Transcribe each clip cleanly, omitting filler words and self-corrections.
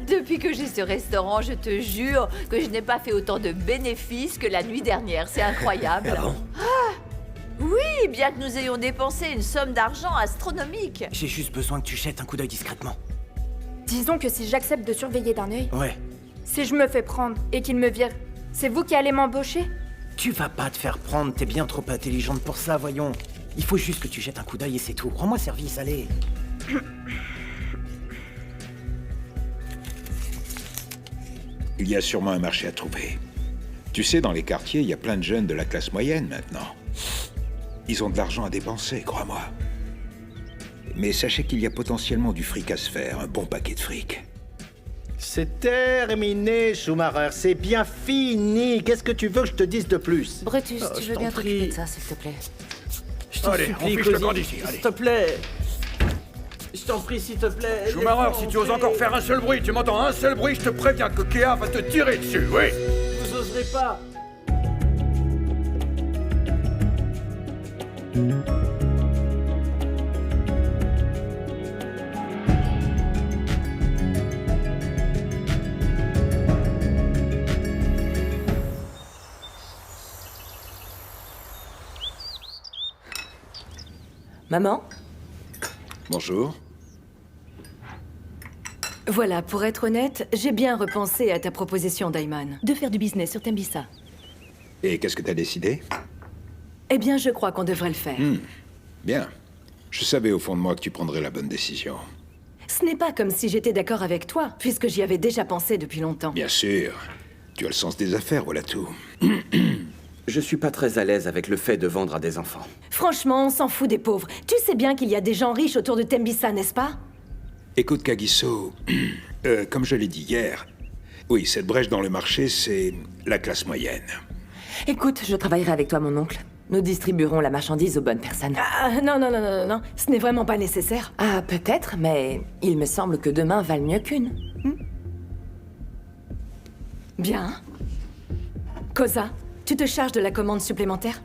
Depuis que j'ai ce restaurant, je te jure que je n'ai pas fait autant de bénéfices que la nuit dernière. C'est incroyable. Ah bon? Oui, bien que nous ayons dépensé une somme d'argent astronomique. J'ai juste besoin que tu jettes un coup d'œil discrètement. Disons que si j'accepte de surveiller d'un œil, Ouais. si je me fais prendre et qu'il me vire, c'est vous qui allez m'embaucher? Tu vas pas te faire prendre, t'es bien trop intelligente pour ça, voyons. Il faut juste que tu jettes un coup d'œil et c'est tout. Rends-moi service, allez. Il y a sûrement un marché à trouver. Tu sais, dans les quartiers, il y a plein de jeunes de la classe moyenne maintenant. Ils ont de l'argent à dépenser, crois-moi. Mais sachez qu'il y a potentiellement du fric à se faire, un bon paquet de fric. C'est terminé, Schumacher. C'est bien fini. Qu'est-ce que tu veux que je te dise de plus? Brutus, tu je veux t'en bien t'occuper prie. de ça, s'il te plaît? Je t'en Allez, supplie, on fiche le Cozy. camp d'ici, allez. S'il te plaît. Je t'en prie, s'il te plaît. Schumacher, si tu oses encore faire un seul bruit, tu m'entends un seul bruit, je te préviens que Kéa va te tirer dessus, oui. Vous oserez pas. Maman? Bonjour. Voilà, pour être honnête, j'ai bien repensé à ta proposition, Daimon, de faire du business sur Tembissa. Et qu'est-ce que t'as décidé? Eh bien, je crois qu'on devrait le faire. Bien. Je savais au fond de moi que tu prendrais la bonne décision. Ce n'est pas comme si j'étais d'accord avec toi, puisque j'y avais déjà pensé depuis longtemps. Bien sûr. Tu as le sens des affaires, voilà tout. Je suis pas très à l'aise avec le fait de vendre à des enfants. Franchement, on s'en fout des pauvres. Tu sais bien qu'il y a des gens riches autour de Tembissa, n'est-ce pas? Écoute, Kagiso, comme je l'ai dit hier, oui, cette brèche dans le marché, c'est la classe moyenne. Écoute, je travaillerai avec toi, mon oncle. Nous distribuerons la marchandise aux bonnes personnes. Ah, non, non, non, non, non, ce n'est vraiment pas nécessaire. Ah, peut-être, mais il me semble que demain valent mieux qu'une. Bien. Koza, tu te charges de la commande supplémentaire?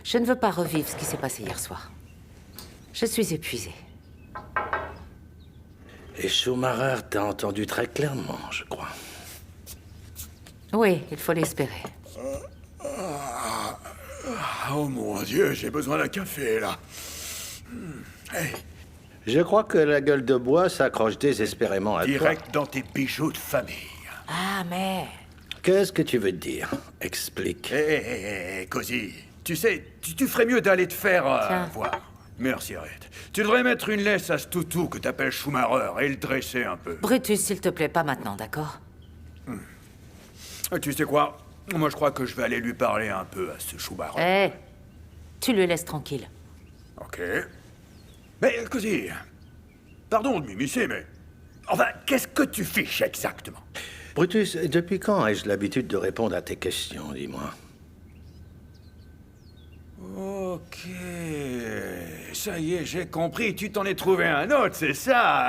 Je ne veux pas revivre ce qui s'est passé hier soir. Je suis épuisée. Et Schumacher t'a entendu très clairement, je crois. Oui, il faut l'espérer. Oh mon Dieu, j'ai besoin d'un café, là. Hey, Je crois que la gueule de bois s'accroche désespérément à direct dans tes bijoux de famille. Ah, mais... toi. Qu'est-ce que tu veux dire? Explique. Hé, Cozy, tu sais, tu ferais mieux d'aller te faire Tiens. voir. Merci, arrête. Tu devrais mettre une laisse à ce toutou que t'appelles Schumacher et le dresser un peu. Brutus, s'il te plaît, pas maintenant, d'accord? Tu sais quoi? Moi, je crois que je vais aller lui parler un peu à ce Schumacher. Hé, tu le laisses tranquille. Ok. Mais, Cozy, pardon de m'immiscer, mais... Enfin, qu'est-ce que tu fiches exactement? Brutus, depuis quand ai-je l'habitude de répondre à tes questions, dis-moi? Ok, ça y est, j'ai compris, tu t'en es trouvé un autre, c'est ça,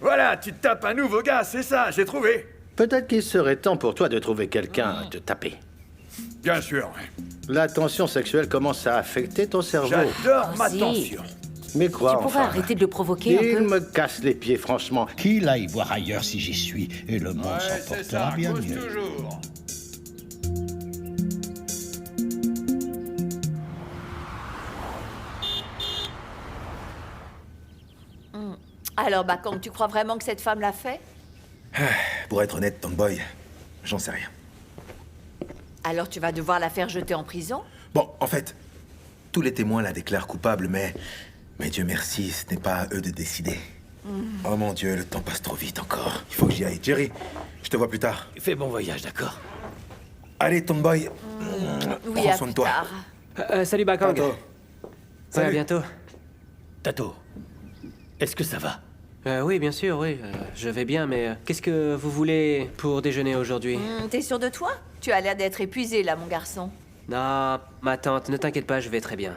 voilà, tu te tapes un nouveau gars, c'est ça, j'ai trouvé. Peut-être qu'il serait temps pour toi de trouver quelqu'un à te taper. Bien sûr, La tension sexuelle commence à affecter ton cerveau. j'adore ma Si. tension. Mais quoi, Tu pourrais enfin? arrêter de le provoquer un Il peu? me casse les pieds, franchement. Qu'il aille voir ailleurs si j'y suis, et le monde s'en c'est portera ça, bien cause mieux. toujours. Alors, Bakang, tu crois vraiment que cette femme l'a fait? Pour être honnête, Tomboy, j'en sais rien. Alors tu vas devoir la faire jeter en prison? Bon, en fait, tous les témoins la déclarent coupable, mais Dieu merci, ce n'est pas à eux de décider. Oh mon Dieu, le temps passe trop vite encore. Il faut que j'y aille. Jerry, je te vois plus tard. Fais bon voyage, d'accord? Allez, Tomboy, Oui, prends à soin de plus toi. tard. Salut, Bakang. Bientôt. Ouais, à Salut. bientôt. Tato, est-ce que ça va? Oui, bien sûr, oui. Je vais bien, mais qu'est-ce que vous voulez pour déjeuner aujourd'hui? T'es sûr de toi? Tu as l'air d'être épuisé, là, mon garçon. Non, ma tante, ne t'inquiète pas, je vais très bien.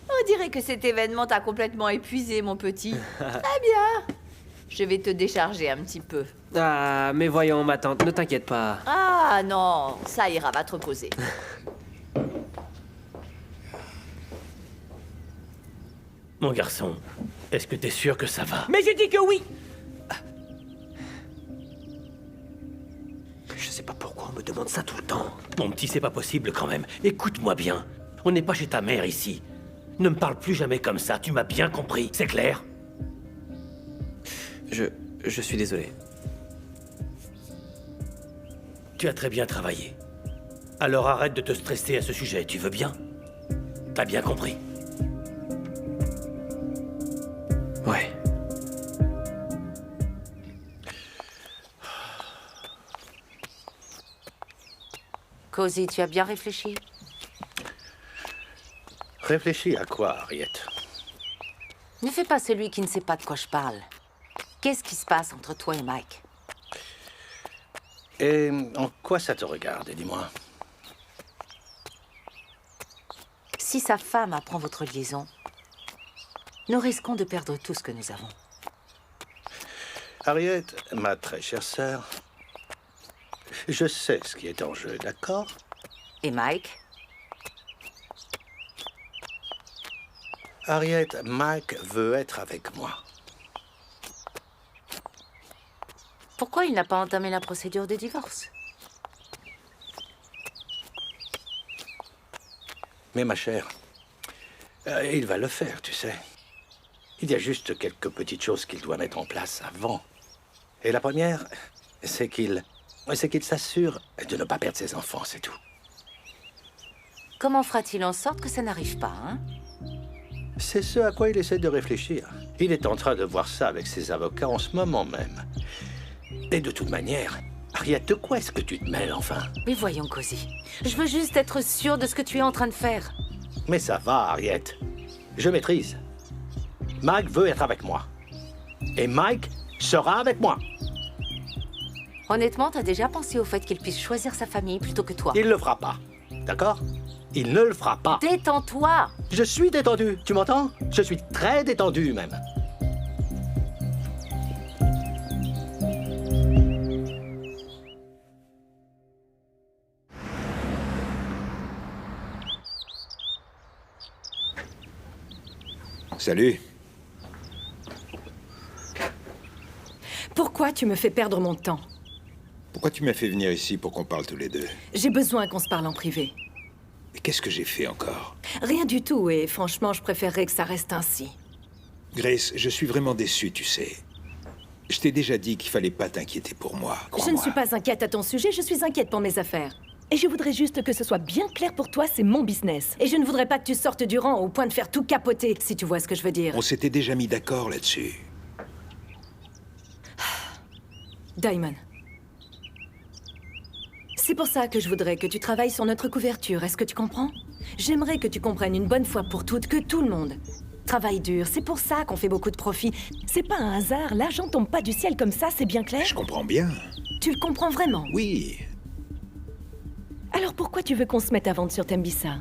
On dirait que cet événement t'a complètement épuisé, mon petit. Très bien. Je vais te décharger un petit peu. Ah, mais voyons, ma tante, ne t'inquiète pas. Ah non, ça ira, va te reposer. Mon garçon, est-ce que t'es sûr que ça va? Mais j'ai dit que oui! Je sais pas pourquoi on me demande ça tout le temps. Mon petit, c'est pas possible quand même. Écoute-moi bien. On n'est pas chez ta mère ici. Ne me parle plus jamais comme ça, tu m'as bien compris, c'est clair? Je suis désolé. Tu as très bien travaillé. Alors arrête de te stresser à ce sujet, tu veux bien? T'as bien compris? Ouais. Cozy, tu as bien réfléchi? Réfléchis à quoi, Harriet? Ne fais pas celui qui ne sait pas de quoi je parle. Qu'est-ce qui se passe entre toi et Mike? Et en quoi ça te regarde, dis-moi? Si sa femme apprend votre liaison, nous risquons de perdre tout ce que nous avons. Harriet, ma très chère sœur, je sais ce qui est en jeu, d'accord? Et Mike? Harriet, Mike veut être avec moi. Pourquoi il n'a pas entamé la procédure de divorce? Mais ma chère, il va le faire, tu sais. Il y a juste quelques petites choses qu'il doit mettre en place avant. Et la première, c'est qu'il s'assure de ne pas perdre ses enfants, c'est tout. Comment fera-t-il en sorte que ça n'arrive pas, hein? C'est ce à quoi il essaie de réfléchir. Il est en train de voir ça avec ses avocats en ce moment même. Et de toute manière, Harriet, de quoi est-ce que tu te mêles, enfin? Mais voyons, Cozy. Je veux juste être sûre de ce que tu es en train de faire. Mais ça va, Harriet. Je maîtrise. Mike veut être avec moi. Et Mike sera avec moi. Honnêtement, t'as déjà pensé au fait qu'il puisse choisir sa famille plutôt que toi? Il ne le fera pas. D'accord? Il ne le fera pas. Détends-toi! Je suis détendu, tu m'entends? Je suis très détendu, même. Salut. Pourquoi tu me fais perdre mon temps? Pourquoi tu m'as fait venir ici pour qu'on parle tous les deux? J'ai besoin qu'on se parle en privé. Mais qu'est-ce que j'ai fait encore? Rien du tout, et franchement, je préférerais que ça reste ainsi. Grace, je suis vraiment déçu, tu sais. Je t'ai déjà dit qu'il fallait pas t'inquiéter pour moi, Je crois-moi. ne suis pas inquiète à ton sujet, je suis inquiète pour mes affaires. Et je voudrais juste que ce soit bien clair pour toi, c'est mon business. Et je ne voudrais pas que tu sortes du rang au point de faire tout capoter, si tu vois ce que je veux dire. On s'était déjà mis d'accord là-dessus. Diamond. C'est pour ça que je voudrais que tu travailles sur notre couverture, est-ce que tu comprends? J'aimerais que tu comprennes une bonne fois pour toutes que tout le monde travaille dur, c'est pour ça qu'on fait beaucoup de profits. C'est pas un hasard, l'argent tombe pas du ciel comme ça, c'est bien clair? Je comprends bien. Tu le comprends vraiment? Oui. Alors pourquoi tu veux qu'on se mette à vendre sur Tembissa?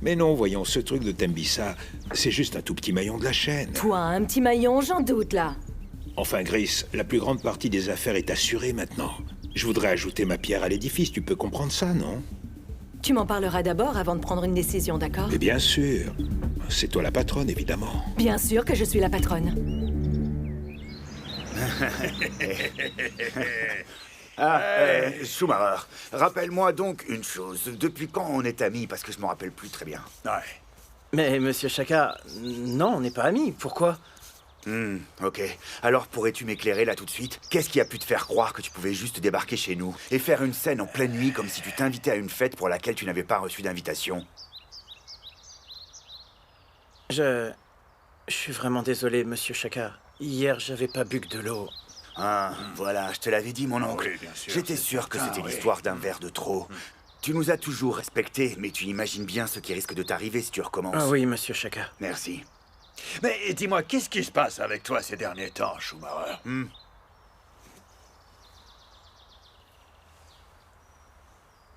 Mais non, voyons, ce truc de Tembissa, c'est juste un tout petit maillon de la chaîne. Toi, un petit maillon, j'en doute là. Enfin, Grace, la plus grande partie des affaires est assurée maintenant. Je voudrais ajouter ma pierre à l'édifice, tu peux comprendre ça, non? Tu m'en parleras d'abord avant de prendre une décision, d'accord? Mais bien sûr. C'est toi la patronne, évidemment. Bien sûr que je suis la patronne. Schumacher, rappelle-moi donc une chose. Depuis quand on est amis? Parce que je m'en rappelle plus très bien. Ouais. Mais monsieur Chaka, non, on n'est pas amis. Pourquoi? Ok. Alors pourrais-tu m'éclairer là tout de suite? Qu'est-ce qui a pu te faire croire que tu pouvais juste débarquer chez nous et faire une scène en pleine nuit comme si tu t'invitais à une fête pour laquelle tu n'avais pas reçu d'invitation? Je suis vraiment désolé, monsieur Chaka. Hier, j'avais pas bu que de l'eau. Ah, voilà, je te l'avais dit, mon oncle. Oui, bien sûr, J'étais c'est sûr que ça, c'était oui. l'histoire d'un verre de trop. Tu nous as toujours respectés, mais tu imagines bien ce qui risque de t'arriver si tu recommences. Ah oui, monsieur Chaka. Merci. Mais dis-moi, qu'est-ce qui se passe avec toi ces derniers temps, Schumacher?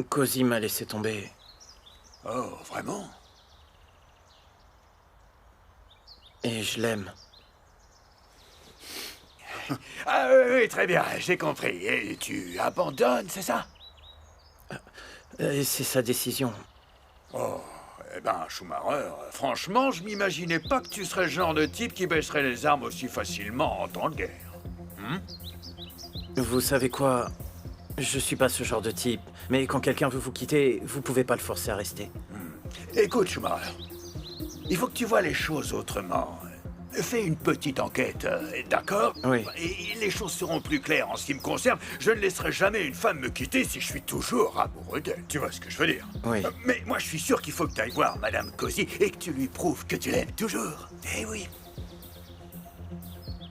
Cozy m'a laissé tomber. Oh, vraiment? Et je l'aime. Ah oui, très bien, j'ai compris. Et tu abandonnes, c'est ça? C'est sa décision. Oh, eh ben, Schumacher, franchement, je m'imaginais pas que tu serais le genre de type qui baisserait les armes aussi facilement en temps de guerre. Vous savez quoi? Je suis pas ce genre de type. Mais quand quelqu'un veut vous quitter, vous pouvez pas le forcer à rester. Écoute, Schumacher, il faut que tu vois les choses autrement. Fais une petite enquête, d'accord? Oui. Et les choses seront plus claires en ce qui me concerne. Je ne laisserai jamais une femme me quitter si je suis toujours amoureux d'elle. Tu vois ce que je veux dire? Oui. Mais moi, je suis sûr qu'il faut que tu ailles voir Madame Cozy et que tu lui prouves que tu l'aimes toujours. Eh oui.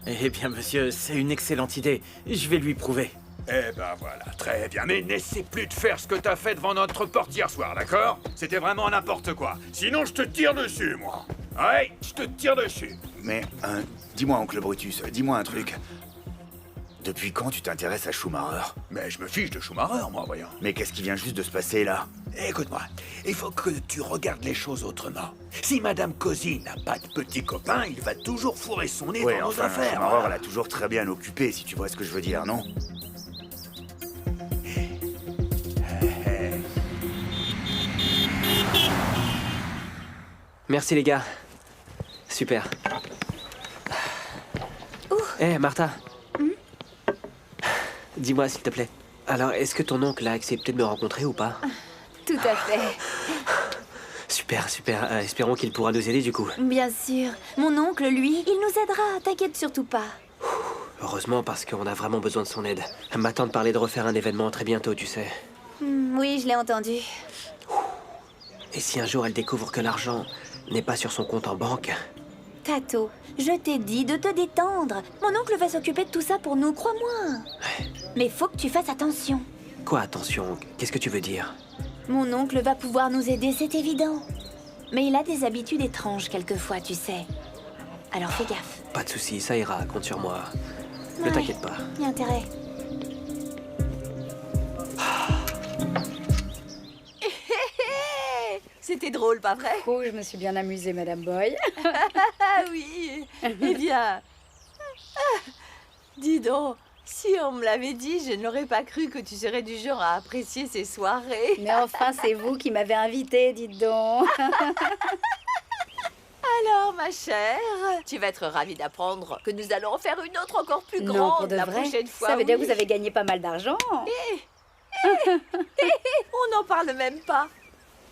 Eh bien, monsieur, c'est une excellente idée. Je vais lui prouver. Eh ben voilà, très bien. Mais n'essaie plus de faire ce que t'as fait devant notre porte hier soir, d'accord? C'était vraiment n'importe quoi. Sinon, je te tire dessus, moi. Ouais, je te tire dessus. Mais, dis-moi, oncle Brutus, dis-moi un truc. Depuis quand tu t'intéresses à Schumacher? Mais je me fiche de Schumacher, moi, voyons. Mais qu'est-ce qui vient juste de se passer, là? Écoute-moi, il faut que tu regardes les choses autrement. Si Madame Cozy n'a pas de petit copain, il va toujours fourrer son nez dans nos affaires. Schumacher l'a toujours très bien occupé, si tu vois ce que je veux dire, non? Merci les gars. Super. Hé, Martha. Dis-moi, s'il te plaît. Alors, est-ce que ton oncle a accepté de me rencontrer ou pas? Tout à fait. Super, super. Espérons qu'il pourra nous aider du coup. Bien sûr. Mon oncle, lui, il nous aidera. T'inquiète surtout pas. Heureusement, parce qu'on a vraiment besoin de son aide. Ma tante parlait de refaire un événement très bientôt, tu sais. Oui, je l'ai entendu. Et si un jour elle découvre que l'argent n'est pas sur son compte en banque? Tato, je t'ai dit de te détendre. Mon oncle va s'occuper de tout ça pour nous, crois-moi. Mais faut que tu fasses attention. Quoi, attention? Qu'est-ce que tu veux dire? Mon oncle va pouvoir nous aider, c'est évident. Mais il a des habitudes étranges quelquefois, tu sais. Alors fais gaffe. Pas de soucis, ça ira, compte sur moi. Ne Ouais, t'inquiète pas. y a intérêt. C'était drôle, pas vrai? Oh, je me suis bien amusée, Madame Boy. Ah oui. Eh bien... Dis donc, si on me l'avait dit, je n'aurais pas cru que tu serais du genre à apprécier ces soirées. Mais enfin, c'est vous qui m'avez invitée, dites donc. Alors, ma chère, tu vas être ravie d'apprendre que nous allons en faire une autre encore plus Non, grande pour de la vrai. prochaine fois. Ça veut dire que oui. vous avez gagné pas mal d'argent. On n'en parle même pas.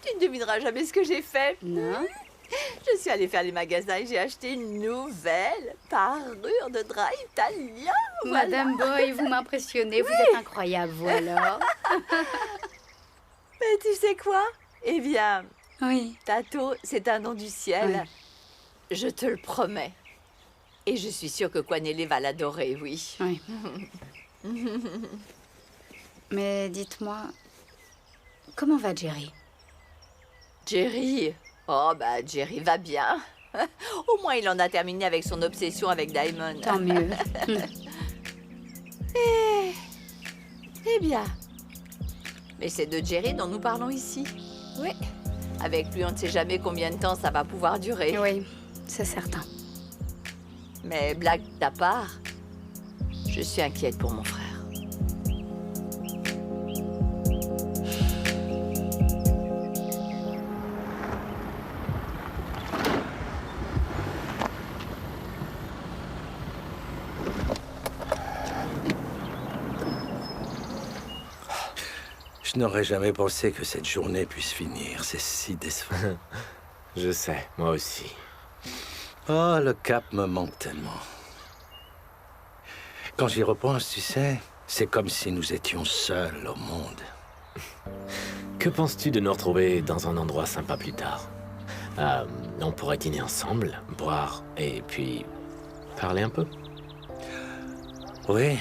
Tu ne devineras jamais ce que j'ai fait. Non. Je suis allée faire les magasins et j'ai acheté une nouvelle parure de drap italien. Voilà. Madame Boy, vous m'impressionnez. Vous êtes incroyable, vous alors. Mais tu sais quoi? Eh bien, oui. Tato, c'est un don du ciel. Oui. Je te le promets. Et je suis sûre que Kwanele va l'adorer, oui. Oui. Mais dites-moi, comment va Jerry? Jerry? Oh, bah, Jerry va bien. Au moins, il en a terminé avec son obsession avec Diamond. Tant mieux. Eh bien. Mais c'est de Jerry dont nous parlons ici. Oui. Avec lui, on ne sait jamais combien de temps ça va pouvoir durer. Oui, c'est certain. Mais blague à part, je suis inquiète pour mon frère. Je n'aurais jamais pensé que cette journée puisse finir. C'est si décevant. Je sais, moi aussi. Oh, le Cap me manque tellement. Quand j'y repense, tu sais, c'est comme si nous étions seuls au monde. Que penses-tu de nous retrouver dans un endroit sympa plus tard? On pourrait dîner ensemble, boire et puis parler un peu. Oui.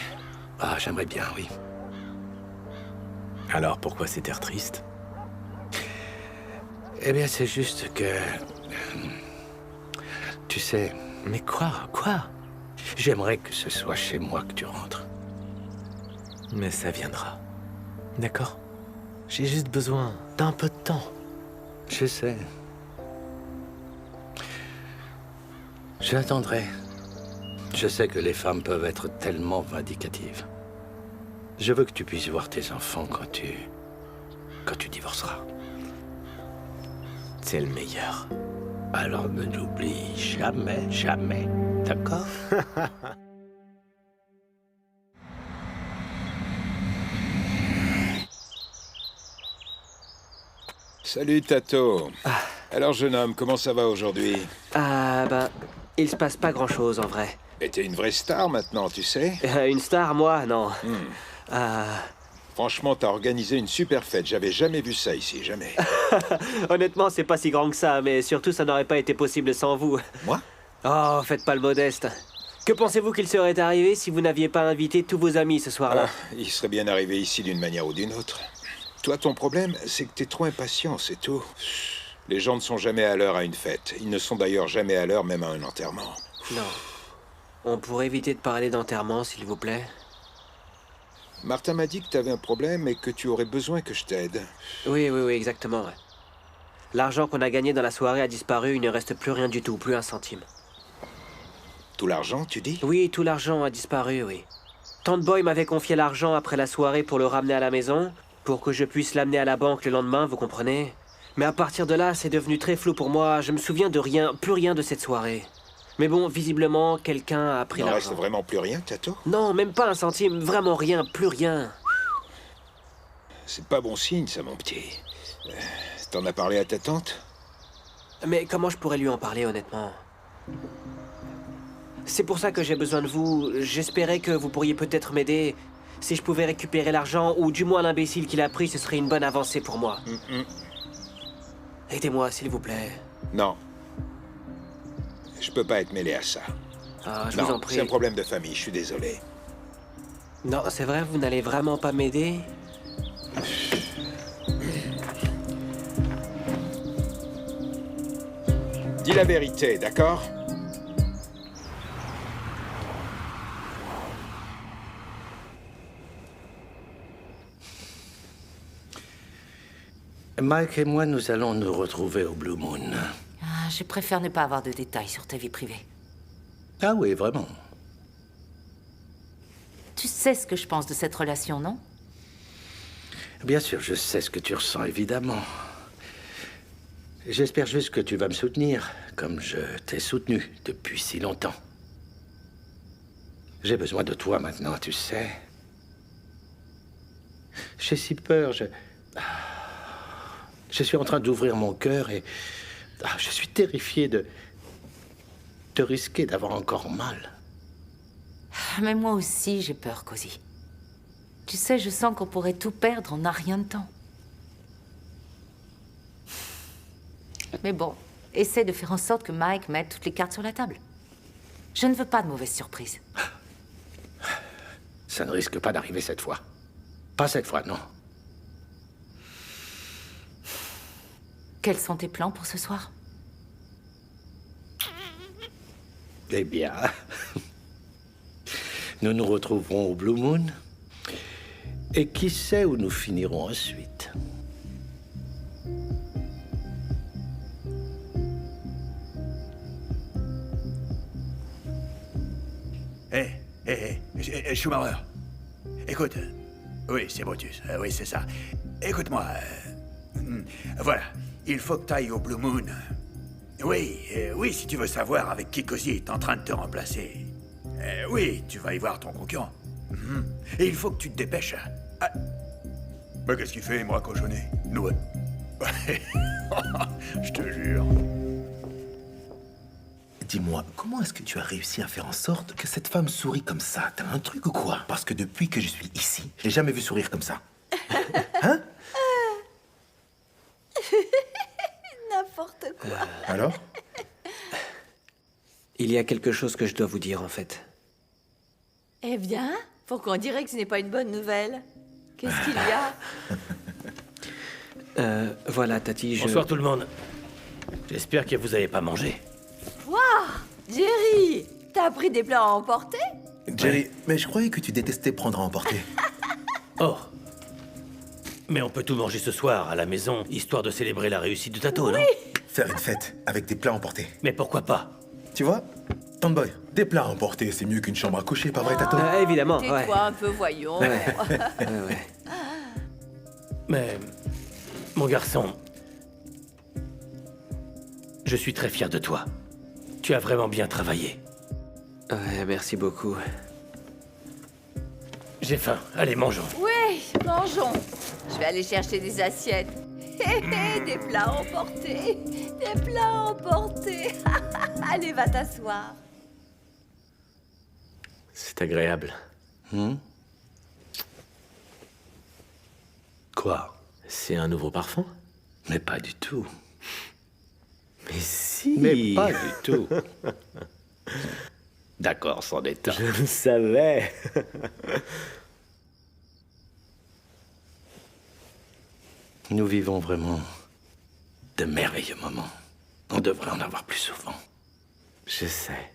Ah, j'aimerais bien, oui. Alors pourquoi cet air triste? Eh bien, c'est juste que... tu sais... Mais quoi? Quoi? J'aimerais que ce soit chez moi que tu rentres. Mais ça viendra. D'accord? J'ai juste besoin d'un peu de temps. Je sais. J'attendrai. Je sais que les femmes peuvent être tellement vindicatives. Je veux que tu puisses voir tes enfants quand tu divorceras. C'est le meilleur. Alors ne l'oublie jamais, jamais. D'accord? Salut, Tato. Alors, jeune homme, comment ça va aujourd'hui? Ah, bah, il se passe pas grand-chose, en vrai. Et t'es une vraie star maintenant, tu sais? Une star, moi? Non. Franchement, t'as organisé une super fête. J'avais jamais vu ça ici, jamais. Honnêtement, c'est pas si grand que ça, mais surtout, ça n'aurait pas été possible sans vous. Moi? Oh, faites pas le modeste. Que pensez-vous qu'il serait arrivé si vous n'aviez pas invité tous vos amis ce soir-là? Il serait bien arrivé ici d'une manière ou d'une autre. Toi, ton problème, c'est que t'es trop impatient, c'est tout. Les gens ne sont jamais à l'heure à une fête. Ils ne sont d'ailleurs jamais à l'heure même à un enterrement. Non. On pourrait éviter de parler d'enterrement, s'il vous plaît? Martin m'a dit que t'avais un problème et que tu aurais besoin que je t'aide. Oui, exactement. Ouais. L'argent qu'on a gagné dans la soirée a disparu, il ne reste plus rien du tout, plus un centime. Tout l'argent, tu dis? Oui, tout l'argent a disparu, oui. Tante Boy m'avait confié l'argent après la soirée pour le ramener à la maison, pour que je puisse l'amener à la banque le lendemain, vous comprenez? Mais à partir de là, c'est devenu très flou pour moi, je me souviens de rien, plus rien de cette soirée. Mais bon, visiblement, quelqu'un a pris l'argent. Il ne reste vraiment plus rien, Tato? Non, même pas un centime, vraiment rien, plus rien. C'est pas bon signe, ça, mon petit. T'en as parlé à ta tante? Mais comment je pourrais lui en parler, honnêtement? C'est pour ça que j'ai besoin de vous. J'espérais que vous pourriez peut-être m'aider. Si je pouvais récupérer l'argent, ou du moins l'imbécile qui l'a pris, ce serait une bonne avancée pour moi. Aidez-moi, s'il vous plaît. Non. Je peux pas être mêlé à ça. Ah, je vous en prie. C'est un problème de famille, je suis désolé. Non, c'est vrai, vous n'allez vraiment pas m'aider? Dis la vérité, d'accord? Mike et moi, nous allons nous retrouver au Blue Moon. Ah, je préfère ne pas avoir de détails sur ta vie privée. Ah oui, vraiment. Tu sais ce que je pense de cette relation, non? Bien sûr, je sais ce que tu ressens, évidemment. J'espère juste que tu vas me soutenir, comme je t'ai soutenu depuis si longtemps. J'ai besoin de toi maintenant, tu sais. J'ai si peur, Je suis en train d'ouvrir mon cœur et je suis terrifié de risquer d'avoir encore mal. Mais moi aussi, j'ai peur, Cozy. Tu sais, je sens qu'on pourrait tout perdre en un rien de temps. Mais bon, essaie de faire en sorte que Mike mette toutes les cartes sur la table. Je ne veux pas de mauvaises surprises. Ça ne risque pas d'arriver cette fois. Pas cette fois, non. Quels sont tes plans pour ce soir? Eh bien, nous nous retrouverons au Blue Moon. Et qui sait où nous finirons ensuite? Schumacher. Écoute. Oui, c'est Brutus. Oui, c'est ça. Écoute-moi. Voilà. Il faut que tu ailles au Blue Moon. Oui, si tu veux savoir avec qui Cozy est en train de te remplacer. Oui, tu vas y voir ton concurrent. Et il faut que tu te dépêches. Mais qu'est-ce qu'il fait, moi, cochonnet? Nous. Je te jure. Dis-moi, comment est-ce que tu as réussi à faire en sorte que cette femme sourit comme ça? T'as un truc ou quoi? Parce que depuis que je suis ici, je l'ai jamais vu sourire comme ça. Hein? N'importe quoi. Alors? Il y a quelque chose que je dois vous dire, en fait. Eh bien, pourquoi on dirait que ce n'est pas une bonne nouvelle? Qu'est-ce qu'il y a? Voilà, Tati, Bonsoir tout le monde. J'espère que vous avez pas mangé. Waouh! Jerry! T'as pris des plats à emporter? Jerry, mais je croyais que tu détestais prendre à emporter. Oh! Mais on peut tout manger ce soir, à la maison, histoire de célébrer la réussite de Tato, non? Faire une fête avec des plats emportés. Mais pourquoi pas? Tu vois, Tante Boy, Des plats à emporter, c'est mieux qu'une chambre à coucher, pas vrai, Tato? Évidemment, Tais-toi un peu, voyons. Mais, mon garçon, je suis très fier de toi. Tu as vraiment bien travaillé. Ouais, merci beaucoup. J'ai faim. Allez, mangeons. Oui, mangeons. Je vais aller chercher des assiettes. Des plats emportés. Des plats emportés. Allez, va t'asseoir. C'est agréable. Quoi? C'est un nouveau parfum? Mais pas du tout. Mais si. Mais pas du tout. D'accord, c'en est un. Je le savais. Nous vivons vraiment de merveilleux moments. On devrait en avoir plus souvent. Je sais.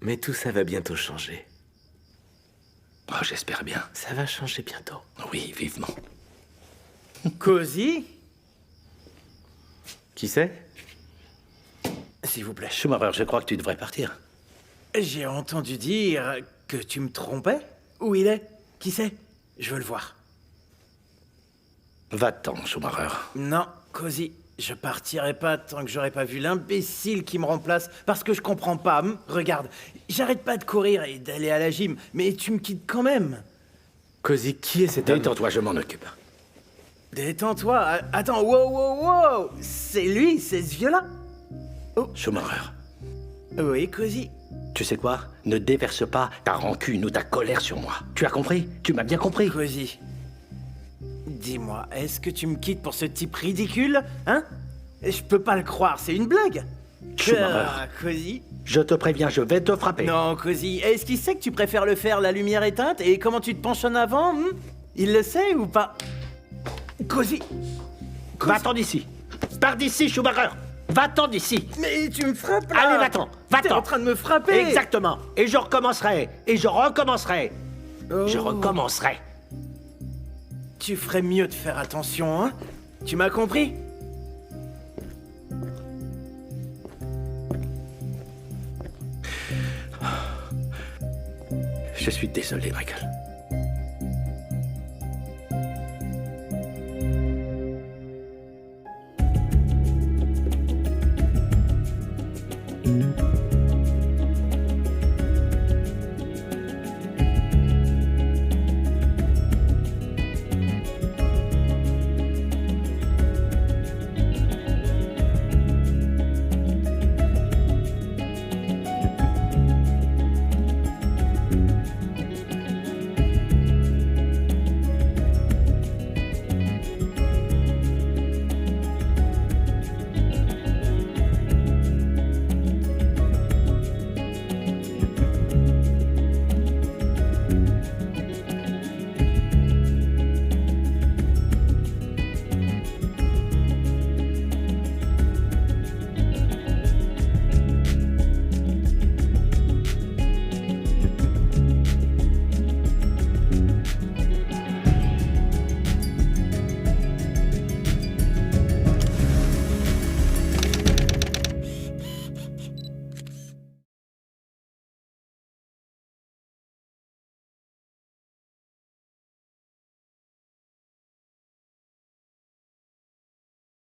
Mais tout ça va bientôt changer. Oh, j'espère bien. Ça va changer bientôt. Oui, vivement. Cozy? Qui c'est? S'il vous plaît. Schumacher, je crois que tu devrais partir. J'ai entendu dire que tu me trompais. Où il est? Qui c'est? Je veux le voir. Va-t'en, Schumacher. Non, Cozy, je partirai pas tant que j'aurai pas vu l'imbécile qui me remplace, parce que je comprends pas. Regarde, j'arrête pas de courir et d'aller à la gym, mais tu me quittes quand même. Cozy, qui est cet homme? Détends-toi, je m'en occupe. Détends-toi. Attends, wow. C'est lui, c'est ce vieux-là. Schumacher. Oui, Cozy. Tu sais quoi? Ne déverse pas ta rancune ou ta colère sur moi. Tu as compris? Tu m'as bien compris? Cozy. Dis-moi, est-ce que tu me quittes pour ce type ridicule? Hein? Je peux pas le croire, c'est une blague. Schumacher. Cozy. Je te préviens, je vais te frapper. Non, Cozy, est-ce qu'il sait que tu préfères le faire la lumière éteinte et comment tu te penches en avant? Il le sait ou pas? Cozy. Va-t'en d'ici. Pars d'ici, Schumacher. Va-t'en d'ici. Mais tu me frappes là. Allez, va-t'en. Va-t'en. T'es en train de me frapper. Exactement. Et je recommencerai. Et je recommencerai. Je recommencerai. Tu ferais mieux de faire attention, hein? Tu m'as compris? Je suis désolé, Michael.